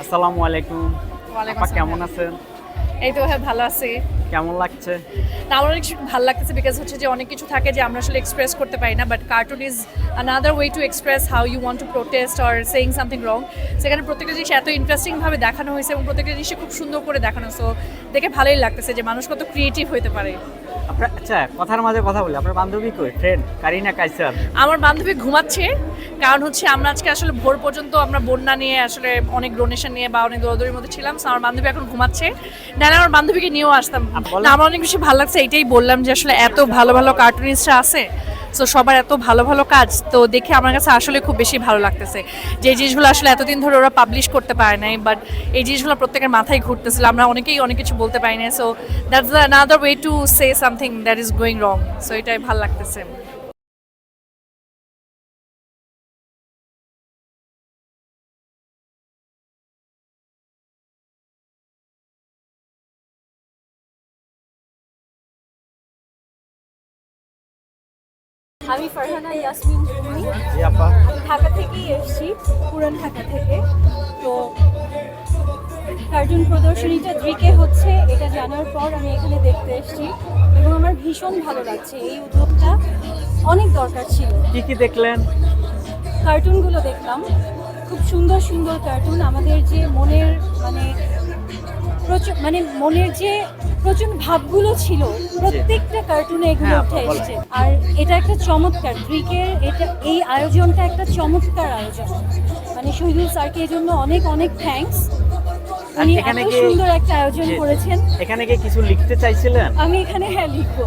আসসালামু আলাইকুম। ওয়ালাইকুম আপা আসসালাম। কেমন আছেন? এই তো হ্যাঁ ভালো আছি। কেমন লাগছে? না আমার অনেক ভালো লাগতেছে বিকজ হচ্ছে যে অনেক কিছু থাকে যে আমরা আসলে এক্সপ্রেস করতে পারি না, but cartoon is another way to express how you want to protest or saying something wrong. সেখানে প্রত্যেকটা জিনিস এত ইন্টারেস্টিংভাবে দেখানো হয়েছে এবং প্রত্যেকটা জিনিসে খুব সুন্দর করে দেখানো, সো দেখে ভালোই লাগতেছে যে মানুষ কত ক্রিয়েটিভ হতে পারে। আপনার আচ্ছা কথার মাঝে কথা বলি, আপনার বান্ধবী কই? ফ্রেন্ড কারিনা কাইসার। আমার বান্ধবী ঘুমাচ্ছে, কারণ হচ্ছে আমরা আজকে আসলে ভোর পর্যন্ত আমরা বন্যা নিয়ে আসলে অনেক ডোনেশন নিয়ে বা অনেক দৌড়দৌড়ির মধ্যে ছিলাম, সো আমার বান্ধবী এখন ঘুমাচ্ছে। নাহলে আমার বান্ধবীকে নিয়েও আসতাম। বলেন। না, আমার অনেক বেশি ভালো লাগছে, এইটাই বললাম যে আসলে এত ভালো ভালো কার্টুনিস্টরা আছে, সো সবার এত ভালো ভালো কাজ তো দেখে আমার কাছে আসলে খুব বেশি ভালো লাগতেছে। যে জিনিসগুলো আসলে এতদিন ধরে ওরা পাবলিশ করতে পারে নাই, বাট এই জিনিসগুলো প্রত্যেকের মাথায় ঘুরতেছিল, আমরা অনেকেই অনেক কিছু বলতে পারি না, so that's another way to say something that is going wrong, so এটাই ভালো লাগতেছে। আমি ফারহানা ইয়াসমিন রুমি, জি আপা। ঢাকা থেকেই এসেছি, পুরান ঢাকা থেকে। তো কার্টুন প্রদর্শনীটা দ্রিকে হচ্ছে এটা জানার পর আমি এখানে দেখতে এসেছি এবং আমার ভীষণ ভালো লাগছে। এই উদ্যোগটা অনেক দরকার ছিল। কি কি দেখলেন? কার্টুনগুলো দেখলাম, খুব সুন্দর সুন্দর কার্টুন। আমাদের যে মনের মনের যে প্রচুর ভাবগুলো ছিল প্রত্যেকটা কার্টুনে এগুলো হ্যাঁ, উঠে বলেন। এসেছে। আর এটা একটা চমৎকার দ্রিকের এই আয়োজনটা একটা চমৎকার আয়োজন। শহীদুল স্যারকে এই জন্য অনেক অনেক থ্যাঙ্কস। আর উনি এখানে এত কি সুন্দর একটা আয়োজন জি, করেছেন। এখানে কি কিছু লিখতে চাইছিলেন? আমি এখানে হ্যাঁ লিখবো।